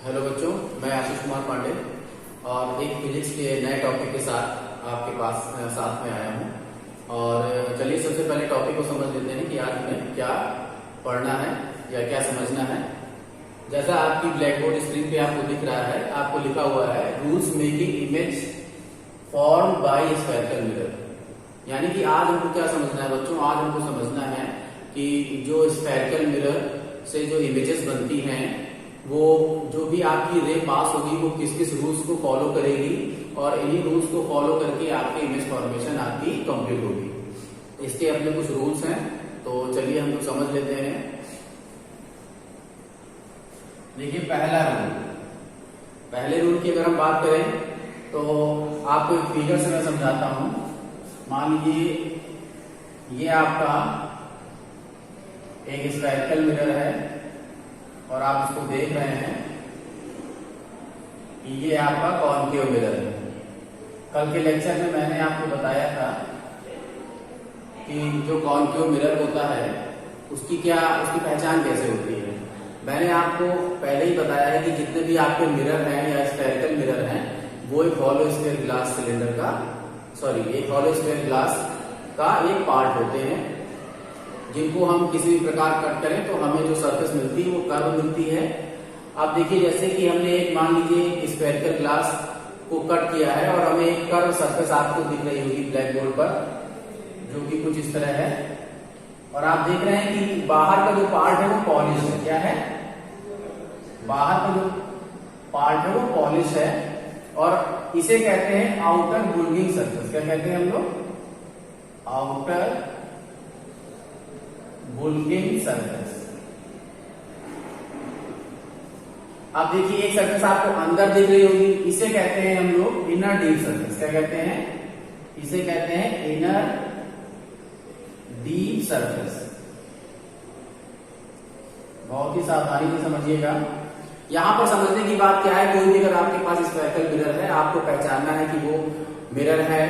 Hello बच्चों, मैं आशीष कुमार पांडे और एक फिजिक्स के नए टॉपिक के साथ आपके पास साथ में आया हूं। और चलिए सबसे पहले टॉपिक को समझ लेते हैं कि आज हमें क्या पढ़ना है या क्या समझना है। जैसा आपकी ब्लैक बोर्ड स्क्रीन पे आपको दिख रहा है, आपको लिखा हुआ है rules making image form by spherical mirror. यानी कि आज हमको क्या समझना है बच्चों, आज हमको समझना है कि जो स्फेरिकल मिरर से जो इमेजेस बनती हैं वो जो भी आपकी रे पास होगी वो किस किस रूल्स को फॉलो करेगी और इन्हीं रूल्स को फॉलो करके आपकी इमेज फॉर्मेशन आपकी कंप्लीट होगी। इसके अपने कुछ रूल्स हैं, तो चलिए हम लोग समझ लेते हैं। देखिए पहले रूल की अगर हम बात करें तो आपको एक फिगर से मैं समझाता हूं। मान लीजिए ये आपका एक स्फेरिकल मिरर है और आप इसको देख रहे हैं कि ये आपका कॉन्केव मिरर है। कल के लेक्चर में मैंने आपको बताया था कि जो कॉन्केव मिरर होता है उसकी पहचान कैसे होती है। मैंने आपको पहले ही बताया है कि जितने भी आपके मिरर हैं या स्फेरिकल मिरर हैं वो एक हॉलो स्फीयर ग्लास सिलेंडर का एक हॉलो स्फीयर ग्लास का एक पार्ट होते हैं, जिनको हम किसी भी प्रकार कट करें तो हमें जो सरफेस मिलती है वो कर्व मिलती है। आप देखिए जैसे कि हमने एक मान लीजिए स्फेरिकल ग्लास को कट किया है और हमें एक कर्व सरफेस आपको दिख रही होगी ब्लैक बोर्ड पर, जो कि कुछ इस तरह है। और आप देख रहे हैं कि बाहर का जो पार्ट है वो पॉलिश है। क्या है? बाहर का जो पार्ट है वो पॉलिश है और इसे कहते हैं आउटर बुल्गिंग सरफेस। क्या कहते हैं हम लोग? Outer bulging surface. अब देखिए एक सरफेस आपको अंदर दिख रही होगी, इसे कहते हैं हम लोग इनर डीप सरफेस। क्या कहते हैं? इसे कहते हैं इनर डीप सरफेस। बहुत ही सावधानी से समझिएगा। यहां पर समझने की बात क्या है, कोई भी अगर आपके पास स्फेरिकल मिरर है, आपको पहचानना है कि वो मिरर है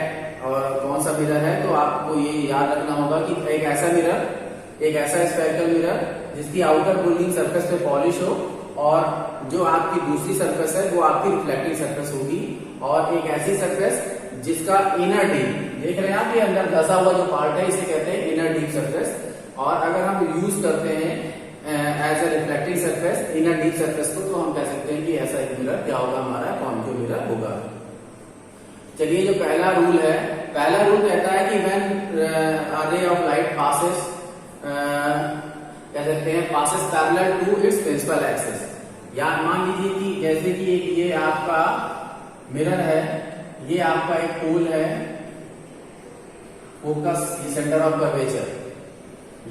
और कौन सा मिरर है, तो आपको ये याद रखना होगा कि एक ऐसा स्फेरिकल मिरर जिसकी आउटर बुल्गिंग सरफेस पे पॉलिश हो और जो आपकी दूसरी सरफेस है वो आपकी रिफ्लेक्टिंग सरफेस होगी, और एक ऐसी सरफेस जिसका इनर डीप, देख रहे हैं आप ये अंदर धसा हुआ जो पार्ट है, इसे कहते हैं इनर डीप सरफेस। और अगर हम यूज करते हैं as a reflecting surface inner deep surface को, तो हम कह सकते हैं कि ऐसा एक मिरर क्या होगा, हमारा कॉन्केव मिरर होगा। चलिए जो पहला रूल कहता है कि when a ray of light passes कह सकते हैं passes parallel to its principal axis. या मान लीजिए कि जैसे कि ये आपका मिरर है, ये आपका एक पोल है, फोकस सेंटर ऑफ कर्वेचर,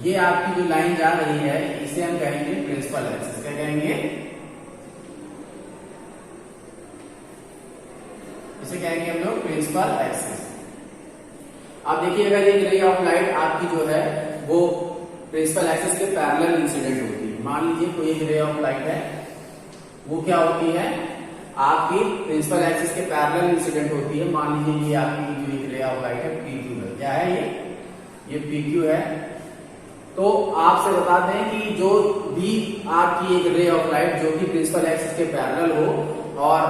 ये आपकी जो लाइन जा रही है इसे हम कहेंगे प्रिंसिपल एक्सिस। क्या कहेंगे? इसे कहेंगे हम लोग प्रिंसिपल एक्सिस। अब देखिए अगर एक रे ऑफ लाइट आपकी जो है वो प्रिंसिपल एक्सिस के पैरेलल इंसिडेंट होती है। मान लीजिए कोई एक रे ऑफ लाइट है, वो क्या होती है, आपकी प्रिंसिपल एक्सिस के पैरेलल इंसिडेंट होती है। मान लीजिए ये आपकी जो एक रे ऑफ लाइट है PQ है। क्या है ये PQ है। तो आपसे बता दें कि जो भी आपकी एक रे ऑफ लाइट जो कि प्रिंसिपल एक्सिस के पैरेलल हो और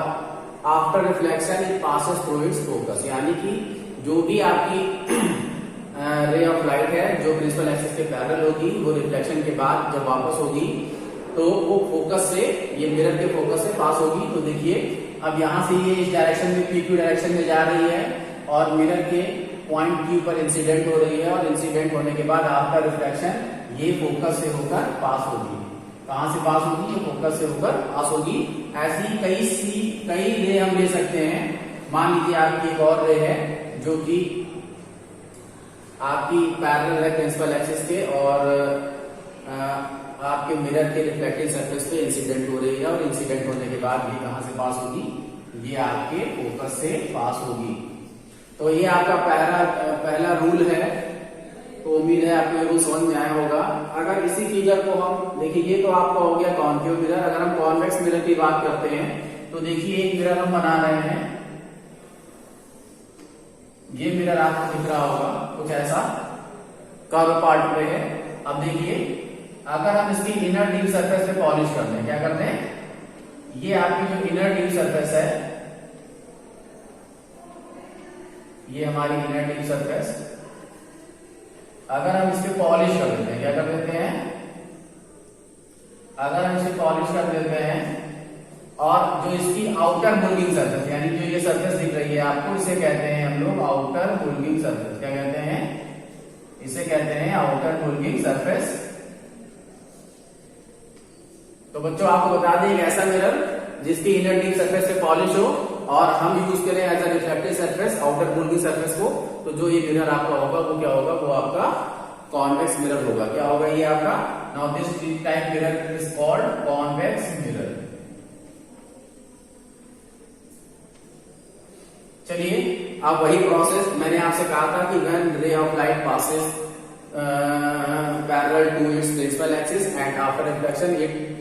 after reflection it passes through its focus, यानी कि जो भी आपकी रे ऑफ लाइट है जो प्रिंसिपल एक्सिस के पैरेलल होगी, वो रिफ्लेक्शन के बाद जब वापस होगी तो वो फोकस से, ये मिरर के फोकस से पास होगी। तो देखिए अब यहां से ये इस डायरेक्शन में PQ डायरेक्शन में जा रही है और मिरर के पॉइंट Q पर इंसिडेंट हो रही है, और इंसिडेंट होने के बाद आपका रिफ्लेक्शन ये फोकस से होकर पास होगी। कहां से पास होगी? ये फोकस से होकर पास होगी। ऐसी कई रे हम ले सकते हैं। मान लीजिए आपकी एक और रे है जो कि आपकी पैरेलल है प्रिंसिपल एक्सिस के और आपके मिरर के रिफ्लेक्टिंग सरफेस पे इंसिडेंट हो रही है, और इंसिडेंट होने के बाद ये कहां से पास होगी? ये आपके फोकस से पास होगी। तो ये आपका पहला रूल है। तो उम्मीद है आपको ये रूल समझ में आया होगा। अगर इसी फिगर को हम देखिए, ये तो आपका हो गया कॉन्केव मिरर। अगर हम कॉन्वेक्स मिरर की बात करते हैं तो देखिए एक मिरर हम बना रहे हैं, ये मिरर आपको दिख रहा होगा कुछ ऐसा कर्व पार्ट पे है। अब देखिए अगर हम इसकी इनर डीप सरफेस पे पॉलिश करते हैं, क्या करते हैं, ये आपकी जो इनर टिप सरफेस है, ये हमारी इनर टिप सरफेस, अगर हम इस पे पॉलिश कर देते हैं, क्या कर देते हैं, अगर हम इसे पॉलिश कर देते हैं और जो इसकी आउटर बुल्गिंग सरफेस, यानी जो ये सरफेस दिख रही है आपको, इसे कहते हैं हम लोग आउटर बुल्गिंग सरफेस। क्या कहते हैं, इसे कहते हैं आउटर बुल्गिंग सरफेस। तो बच्चों आपको बता दें, एक ऐसा मिरर जिसकी इनर डीप सरफेस से पॉलिश हो और हम यूज करें as a reflective surface outer bulging surface को, तो जो ये मिरर आपका होगा वो क्या होगा, वो आपका कॉन्वेक्स मिरर होगा। क्या होगा ये आपका, now this type mirror is called convex mirror. चलिए अब वही प्रोसेस मैंने आपसे कहा था कि when ray of light passes parallel to its principal axis and after reflection it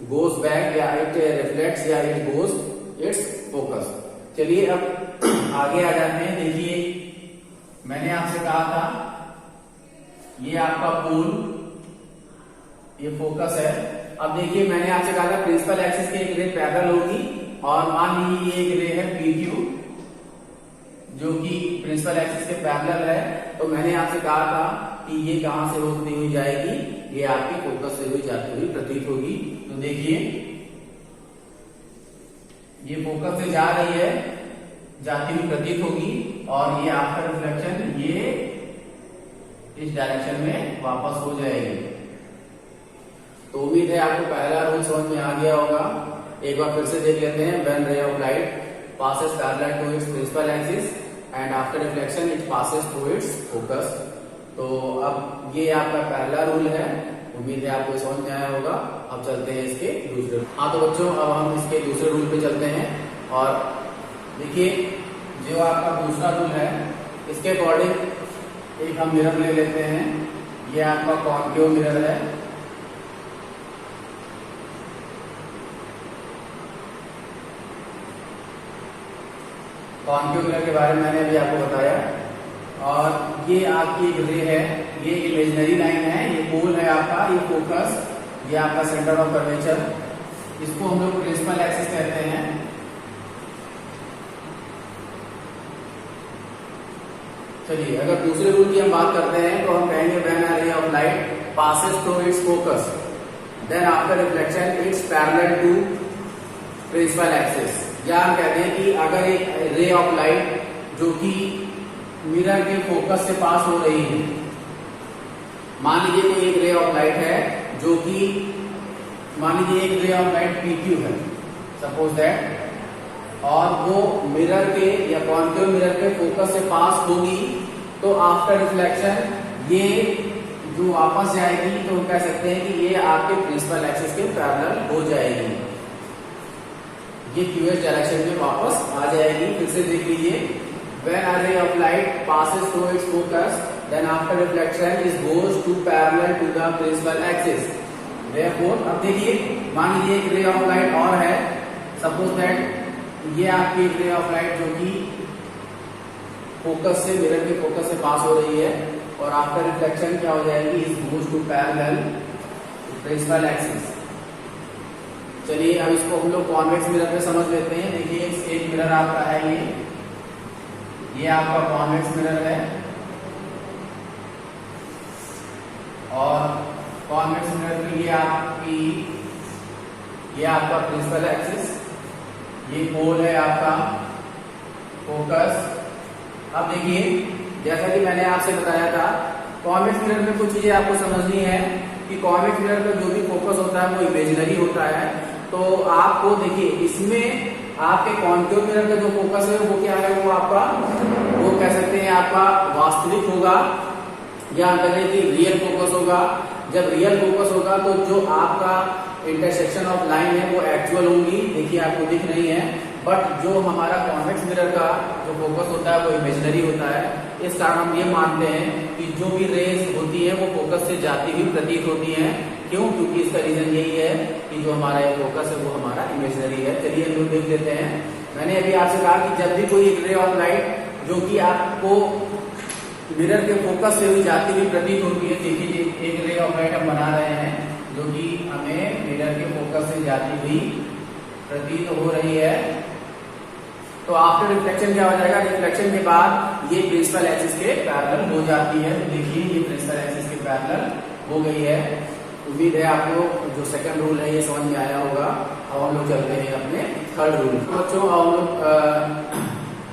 goes back, या इट रिफ्लेक्ट्स, या इट गोज इट्स फोकस। चलिए अब आगे आ जाते हैं। देखिए मैंने आपसे कहा था ये आपका पोल, ये फोकस है। अब देखिए मैंने आपसे कहा था प्रिंसिपल एक्सिस की एक रे पैरेलल होगी और मान लीजिए ये एक रे है PQ जो कि प्रिंसिपल एक्सिस के पैरेलल है। तो मैंने आपसे कहा था कि ये कहां से होती हुई जाएगी, ये आपके फोकस से हुई जाती हुई प्रतीत होगी। तो देखिए ये फोकस से जा रही है, जाती हुई प्रतीत होगी और ये आफ्टर रिफ्लेक्शन ये इस डायरेक्शन में वापस हो जाएगी। तो उम्मीद है आपको पहला रूल समझ में आ गया होगा। एक बार फिर से देख लेते हैं। When ray of light passes parallel to its principal axis and after reflection it passes to its focus। तो अब ये आपका पहला रूल है, उम्मीद है आपको समझ में आया होगा। अब चलते हैं इसके दूसरे। हाँ तो बच्चों अब हम इसके दूसरे रूल पे चलते हैं और देखिए जो आपका दूसरा रूल है इसके अकॉर्डिंग एक हम मिरर ले लेते हैं। ये आपका कॉन्केव मिरर है। कॉन्केव मिरर के बारे में मैंने अभी आपको बताया और ये आपकी एक रे है, ये इमेजिनरी लाइन है, ये पोल है आपका, ये फोकस, ये आपका सेंटर ऑफ कर्वेचर। इसको हम लोग प्रिंसिपल एक्सिस कहते हैं। चलिए अगर दूसरे रूल की हम बात करते हैं तो हम कहेंगे when a ray of light passes through its focus then after reflection it's parallel to principal axis. या हम कहते हैं कि अगर एक रे ऑफ लाइट जो कि मिरर के फोकस से पास हो रही है, मान लीजिए कोई एक रे ऑफ लाइट है जो कि मान लीजिए एक रे ऑफ लाइट PQ है सपोज दैट, और वो मिरर के या कॉन्केव मिरर के फोकस से पास होगी, तो आफ्टर रिफ्लेक्शन ये जो वापस जाएगी तो हम कह सकते हैं कि ये आपके प्रिंसिपल एक्सिस के पैरेलल हो जाएगी, ये QS डायरेक्शन में वापस आ जाएगी। फिर से देख लीजिए, when a ray of light passes through its focus then after reflection it goes to parallel to the principal axis। therefore अब देखिए मान लीजिए एक रे ऑफ लाइट और है, सपोज दैट ये आपकी एक रे ऑफ लाइट जो कि फोकस से मिरर के फोकस से पास हो रही है और आफ्टर रिफ्लेक्शन क्या हो जाएगी, is goes to parallel principal axis. चलिए अब इसको हम लोग कॉन्वेक्स मिरर पे समझ लेते हैं। देखिए एक मिरर आपका है, ये आपका कॉन्वेक्स मिरर है और कॉन्वेक्स मिरर के लिए आपकी ये आपका प्रिंसिपल एक्सिस, ये पोल है आपका फोकस। अब देखिए जैसा कि मैंने आपसे बताया था कॉन्वेक्स मिरर में कुछ चीजें आपको समझनी है कि कॉन्वेक्स मिरर का जो भी फोकस होता है वो इमेजिनरी होता है। तो आपको देखिए इसमें आपके कॉन्केव मिरर का जो फोकस है वो क्या है, वो आपका वो कह सकते हैं आपका वास्तविक होगा या कहें कि रियल फोकस होगा। जब रियल फोकस होगा तो जो आपका इंटरसेक्शन ऑफ लाइन है वो एक्चुअल होंगी, देखिए आपको दिख रही है, बट जो हमारा कॉन्वेक्स मिरर का जो फोकस होता है वो इमेजिनरी होता है। इस कारण हम ये मानते हैं कि जो भी रेज होती है वो फोकस से जाती हुई प्रतीत होती है। क्यों? क्योंकि इसका रीजन यही है कि जो हमारा ये फोकस है वो हमारा इमेजिनरी है। चलिए हम लोग देख लेते हैं। मैंने अभी आपसे कहा कि जब भी कोई एक रे ऑफ लाइट जो कि आपको मिरर के फोकस से हुई जाती हुई प्रतीत होती है, देखिए एक रे ऑफ लाइट हम बना रहे हैं जो कि हमें मिरर के फोकस से जाती हुई प्रतीत हो रही है। तो आफ्टर रिफ्लेक्शन क्या हो जाएगा, रिफ्लेक्शन के बाद ये प्रिंसिपल एक्सिस के पैरेलल हो जाती है। तो देखिए ये प्रिंसिपल एक्सिस के पैरेलल हो गई है। उम्मीद है आपको जो सेकंड रूल है ये समझ में आया होगा। अब हम लोग चलते हैं अपने थर्ड रूल। बच्चों हम लोग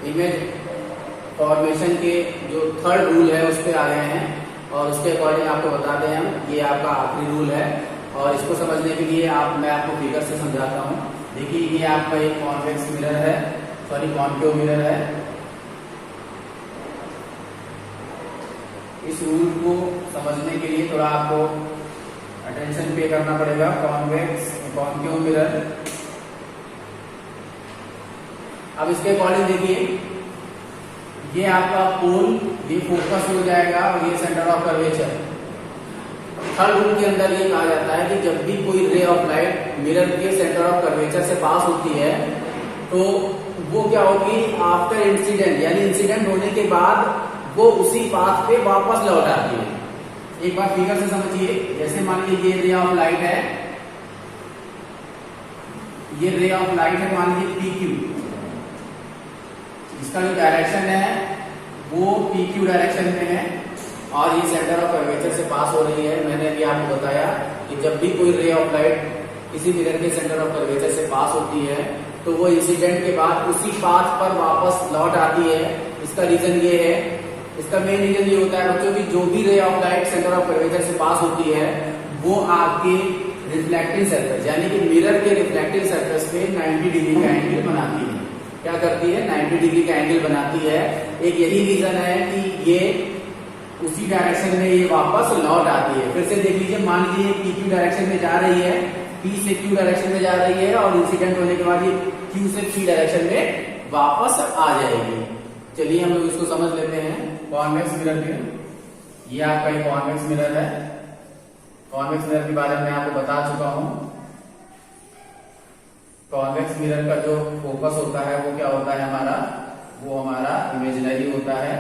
इमेज फॉर्मेशन के जो थर्ड रूल है उस पर आ गए हैं और उसके अकॉर्डिंग आपको बताते हैं हम। ये आपका आखिरी रूल है और इसको समझने के लिए मैं आपको फिगर से समझाता हूँ। देखिए ये आपका एक कॉन्वेक्स मिरर है, सॉरी कॉन्केव मिरर है। इस रूल को समझने के लिए थोड़ा आपको अटेंशन पे करना पड़ेगा। कॉन्केव मिरर, अब इसके अकॉर्डिंग देखिए ये आपका पोल ये फोकस हो जाएगा और ये centre of curvature. Third rule के अंदर ये कहा जाता है कि जब भी कोई रे ऑफ लाइट मिरर के सेंटर ऑफ कर्वेचर से पास होती है तो वो क्या होगी, आफ्टर इंसिडेंट यानी इंसिडेंट होने के बाद वो उसी पाथ पे वापस लौट आती है। एक बार फिगर से समझिए, जैसे मान लीजिए ये रे ऑफ लाइट है, ये रे ऑफ लाइट है मान लीजिए PQ, इसका जो डायरेक्शन है वो PQ डायरेक्शन में है और ये सेंटर ऑफ कर्वेचर से पास हो रही है। मैंने अभी आपको बताया कि जब भी कोई रे ऑफ लाइट किसी मिरर के सेंटर ऑफ कर्वेचर से पास होती है तो वो इंसिडेंट के बाद उसी पाथ पर वापस लौट आती है। इसका रीजन ये है, इसका मेन रीजन ये होता है बच्चों की जो भी रे of light centre of curvature से पास होती है वो आपके रिफ्लेक्टिंग सरफेस यानी कि मिरर के रिफ्लेक्टिंग सरफेस पे 90 डिग्री का एंगल बनाती है। क्या करती है, 90 डिग्री का एंगल बनाती है। एक यही रीजन है कि ये उसी डायरेक्शन में ये वापस लौट आती है। फिर से देख लीजिए, मान लीजिए PQ डायरेक्शन में जा रही है, P से Q डायरेक्शन में जा रही है और इंसिडेंट होने के बाद ये Q से P डायरेक्शन में वापस आ जाएगी। चलिए हम लोग इसको समझ लेते हैं। कॉन्वेक्स मिरर के, ये आपका एक कॉन्वेक्स मिरर है। कॉन्वेक्स मिरर के बारे में आपको बता चुका हूं। कॉन्वेक्स मिरर का जो फोकस होता है वो क्या होता है हमारा, वो हमारा इमेजिनरी होता है।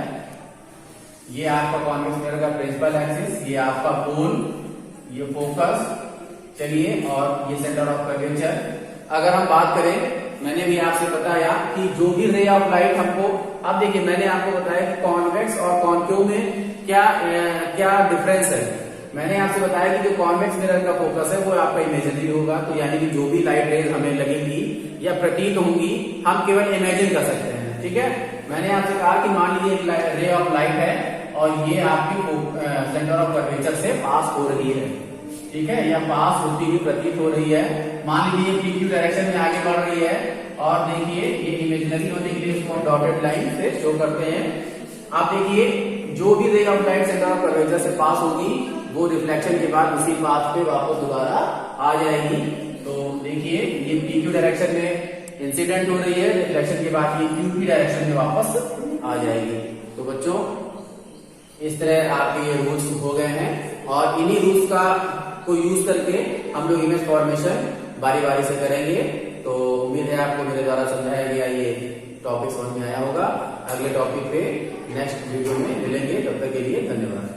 ये आपका कॉन्वेक्स मिरर का प्रिंसिपल एक्सिस, ये आपका पोल, ये फोकस, चलिए, और ये सेंटर ऑफ कर्वेचर। अगर हम बात करें, मैंने भी आपसे बताया कि जो भी रे ऑफ लाइट हमको, अब देखिए मैंने आपको बताया कि कॉन्वेक्स और कॉन्केव में क्या डिफरेंस है। मैंने आपसे बताया कि जो कॉन्वेक्स मिरर का फोकस है वो आपका इमेजिनरी होगा, तो यानी कि जो भी लाइट रेज हमें लगेगी या प्रतीत होंगी हम केवल इमेजिन कर सकते हैं। ठीक है, मैंने आपसे कहा कि मान लीजिए एक रे ऑफ लाइट है और ये आपकी सेंटर ऑफ कर्वेचर से पास हो रही है, ठीक है, या पास होती हुई प्रतीत हो रही है। मान लीजिए PQ डायरेक्शन में आगे बढ़ रही है और देखिए ये इमेजिनरी होने के लिए इसको डॉटेड लाइन से शो करते हैं। आप देखिए जो भी रे of light centre of curvature से पास होगी वो रिफ्लेक्शन के बाद उसी पाथ पे वापस दोबारा आ जाएगी। तो देखिए ये PQ डायरेक्शन में इंसिडेंट हो रही है, रिफ्लेक्शन के बाद ये QP डायरेक्शन में वापस आ जाएगी। तो बच्चों इस तरह आपके ये रूल्स हो गए हैं और इन्हीं रूल्स को यूज करके हम लोग इमेज फॉर्मेशन बारी बारी से करेंगे। तो उम्मीद है आपको मेरे द्वारा समझाया गया ये टॉपिक समझ में आया होगा। अगले टॉपिक पे नेक्स्ट वीडियो में मिलेंगे, तब तक के लिए धन्यवाद।